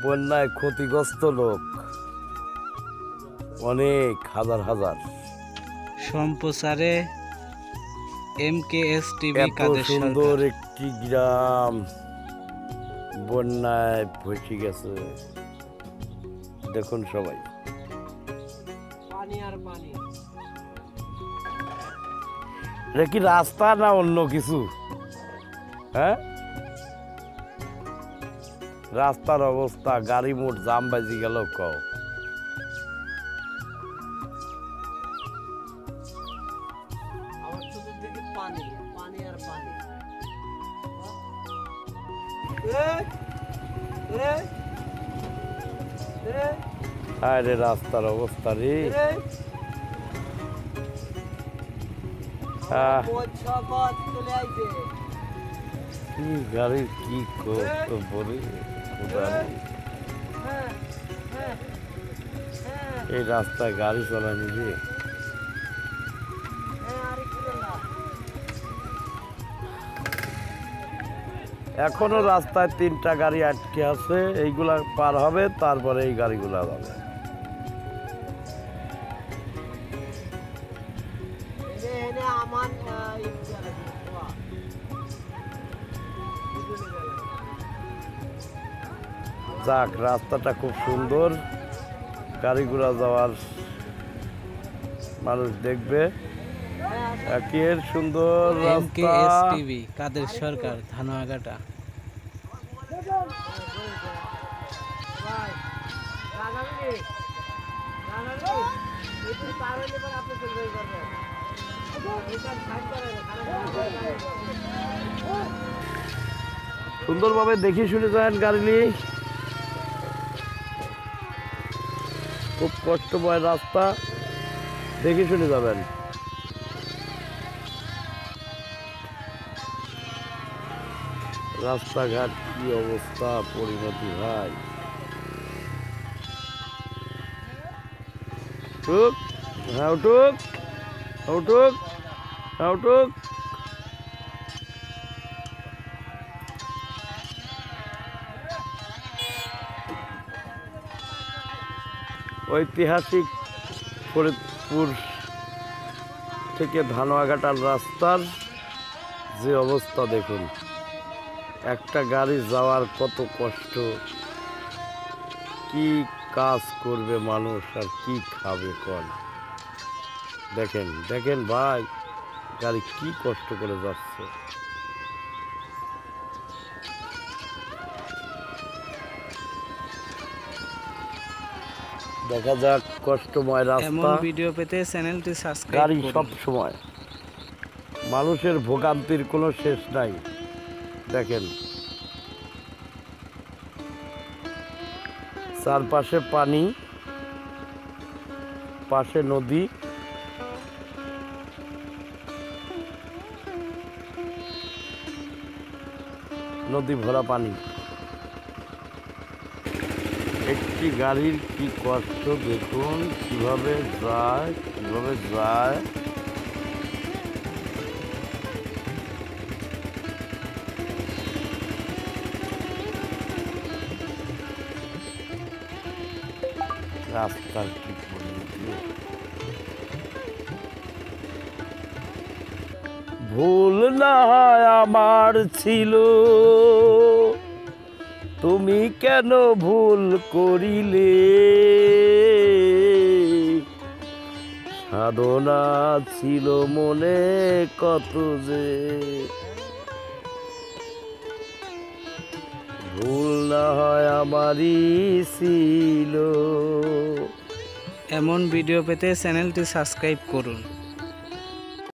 বন্যায় ক্ষতিগ্রস্ত লোক অনেক হাজার হাজার। সম্প্রচারে MKS টিভি এত কাদের সুন্দর সরকার। একটি গ্রাম বন্যায় ভেসে গেছে, দেখুন সবাই। পানি আর পানি। এটা কি রাস্তা না অন্য কিছু? হ্যাঁ, রাস্তার অবস্থা, গাড়ি মোট জাম বাজি গেল। কও আমার চতুর্দিকে পানি, পানি আর পানি। আরে রাস্তার অবস্থা রে। কি গাড়ির কি কত বড় এই রাস্তায় গাড়ি চালানি রে। এখনো রাস্তায় 3টা গাড়ি আটকে আছে, এইগুলা পার হবে, তারপরে এই গাড়িগুলা যাবে। যাক, রাস্তাটা খুব সুন্দর, গাড়িগুলা যাওয়ার মানুষ দেখবে। একের সুন্দর রাস্তা। MKS টিভি কাদের সরকার, ধানুয়াঘাটা। সুন্দরভাবে দেখে শুনে যান গাড়ি নিয়ে। খুব কষ্টময় রাস্তা, দেখে শুনে যাবেন। রাস্তাঘাট কি অবস্থা, পরিণতি ভাই। টুক হ্যাঁ টুক টুক টুক। ঐতিহাসিক ফরিদপুর থেকে ধানুয়াঘাটার রাস্তার যে অবস্থা দেখুন। একটা গাড়ি যাওয়ার কত কষ্ট, কি কাজ করবে মানুষ আর কি খাবে কোন। দেখেন দেখেন ভাই, গাড়ি কি কষ্ট করে যাচ্ছে। দেখা যাক, কষ্টময় রাস্তা। এমন ভিডিও পেতে চ্যানেলটি সাবস্ক্রাইব গাড়ি করুন। সব সময়, মানুষের ভোগান্তির কোনো শেষ নাই। দেখেন চারপাশে পানি, পাশে নদী, নদী ভরা পানি। একটি গাড়ির কি কষ্ট দেখুন, কিভাবে যায় কিভাবে যায়। রাস্তার কি পরিণতি। ভুল না হয় আমার ছিল, তুমি কেন ভুল করিলে। সাধনা ছিল মনে কত যে, ভুল না হয় আমারই ছিল। এমন ভিডিও পেতে চ্যানেলটি সাবস্ক্রাইব করুন।